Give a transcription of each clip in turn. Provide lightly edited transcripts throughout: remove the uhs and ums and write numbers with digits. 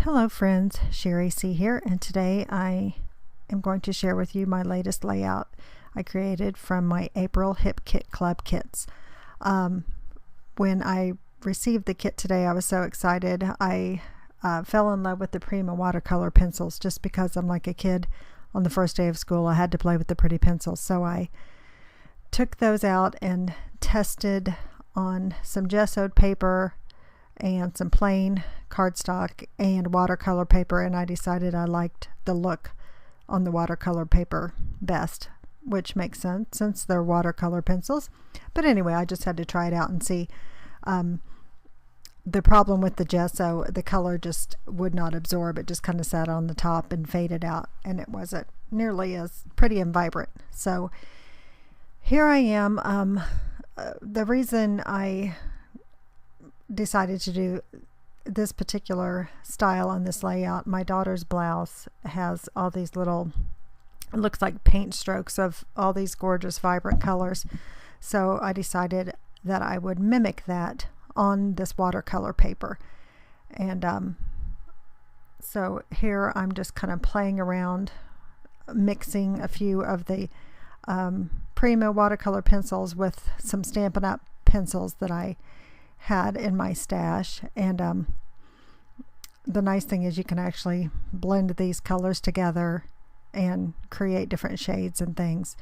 Hello friends, Sherry C here, and today I am going to share with you my latest layout I created from my April Hip Kit Club kits. When I received the kit today, I was so excited. I fell in love with the Prima Watercolor pencils just because I'm like a kid. On the first day of school, I had to play with the pretty pencils, so I took those out and tested on some gessoed paper and some plain cardstock and watercolor paper, and I decided I liked the look on the watercolor paper best, which makes sense since they're watercolor pencils. But anyway, I just had to try it out and see. The problem with the gesso, the color just would not absorb. It just kind of sat on the top and faded out, and it wasn't nearly as pretty and vibrant. So here I am. The reason I decided to do this particular style on this layout, my daughter's blouse has all these little, it looks like paint strokes of all these gorgeous vibrant colors. So I decided that I would mimic that on this watercolor paper. And so here I'm just kind of playing around, mixing a few of the Prima watercolor pencils with some Stampin' Up pencils that I had in my stash. And the nice thing is you can actually blend these colors together and create different shades and things.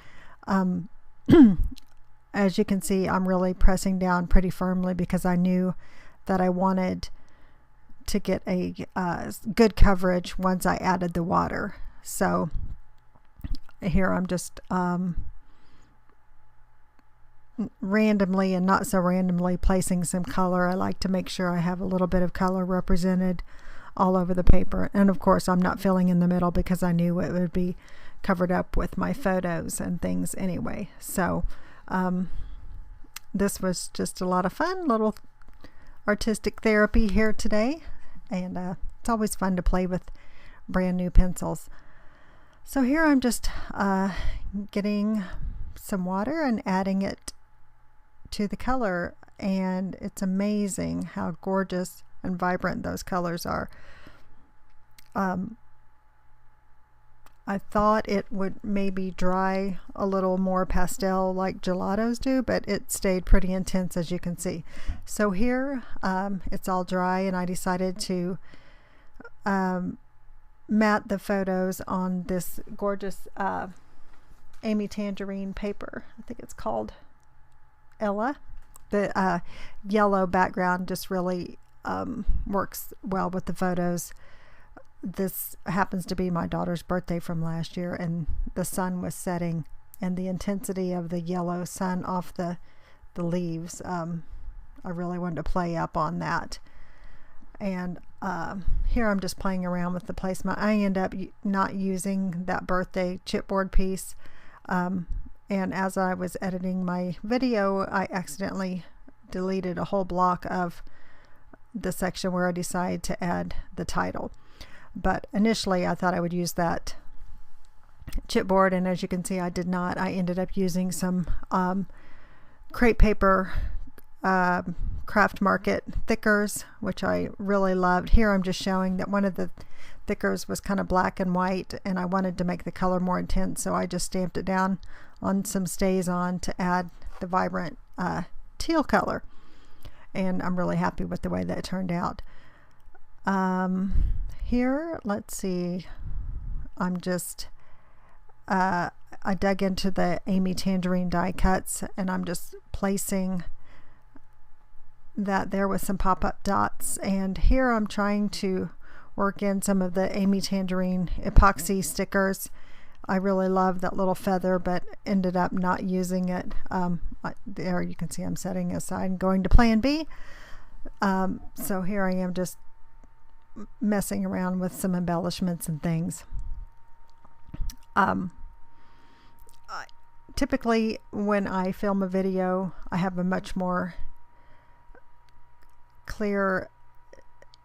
As you can see, I'm really pressing down pretty firmly because I knew that I wanted to get a good coverage once I added the water. So here I'm just randomly and not so randomly placing some color. I like to make sure I have a little bit of color represented all over the paper, and of course I'm not filling in the middle because I knew it would be covered up with my photos and things anyway. So this was just a lot of fun, little artistic therapy here today, and it's always fun to play with brand new pencils. So here I'm just getting some water and adding it to the color, and it's amazing how gorgeous and vibrant those colors are. I thought it would maybe dry a little more pastel like gelatos do, but it stayed pretty intense, as you can see. So here it's all dry, and I decided to matte the photos on this gorgeous Amy Tangerine paper. I think it's called Ella. The yellow background just really works well with the photos. This happens to be my daughter's birthday from last year, and the sun was setting, and the intensity of the yellow sun off the leaves, I really wanted to play up on that. And here I'm just playing around with the placement. I end up not using that birthday chipboard piece, and as I was editing my video, I accidentally deleted a whole block of the section where I decided to add the title. But initially I thought I would use that chipboard, and as you can see I did not. I ended up using some crepe paper Craft Market thickers, which I really loved. Here I'm just showing that one of the thickers was kind of black and white, and I wanted to make the color more intense, so I just stamped it down on some StazOn to add the vibrant teal color, and I'm really happy with the way that it turned out. Here, let's see, I'm just I dug into the Amy Tangerine die cuts, and I'm just placing that there with some pop-up dots, and here I'm trying to work in some of the Amy Tangerine epoxy stickers. I really love that little feather, but ended up not using it. There you can see I'm setting aside and going to plan B. So here I am just messing around with some embellishments and things. Typically when I film a video, I have a much more clear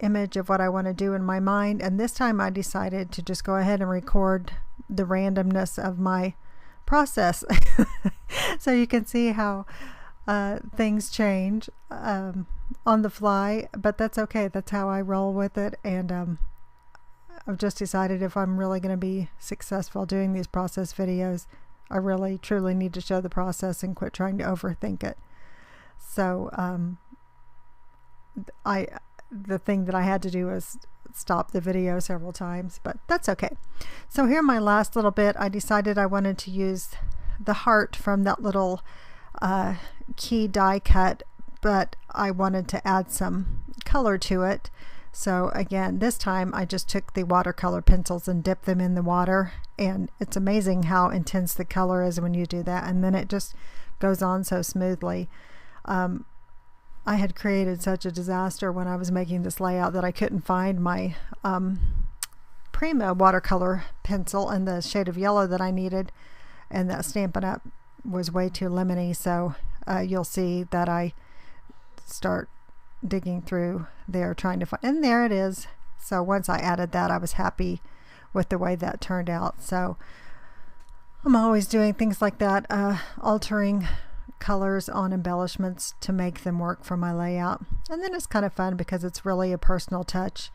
image of what I want to do in my mind, and this time I decided to just go ahead and record the randomness of my process. So you can see how things change on the fly, but that's okay. That's how I roll with it. And I've just decided if I'm really going to be successful doing these process videos, I really truly need to show the process and quit trying to overthink it. So the thing that I had to do was stop the video several times, but that's okay. So here, my last little bit, I decided I wanted to use the heart from that little key die cut, but I wanted to add some color to it. So again, this time I just took the watercolor pencils and dipped them in the water, and it's amazing how intense the color is when you do that, and then it just goes on so smoothly. I had created such a disaster when I was making this layout that I couldn't find my Prima watercolor pencil in the shade of yellow that I needed, and that Stampin' Up! Was way too lemony, so you'll see that I start digging through there trying to find, and there it is. So once I added that, I was happy with the way that turned out. So I'm always doing things like that, altering colors on embellishments to make them work for my layout. And then it's kind of fun because it's really a personal touch,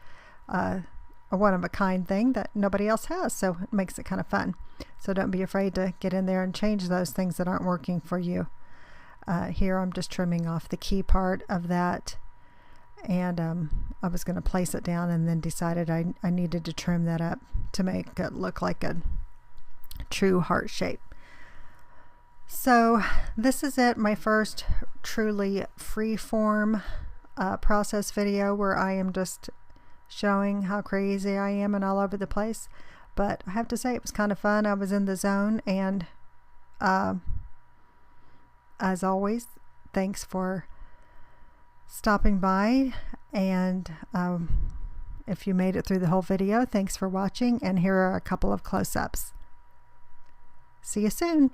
a one-of-a-kind thing that nobody else has, so it makes it kind of fun. So don't be afraid to get in there and change those things that aren't working for you. Here I'm just trimming off the key part of that, and I was going to place it down, and then decided I needed to trim that up to make it look like a true heart shape. So this is it, my first truly free-form process video where I am just showing how crazy I am and all over the place. But I have to say, it was kind of fun. I was in the zone, and as always, thanks for stopping by, and if you made it through the whole video, thanks for watching, and here are a couple of close-ups. See you soon.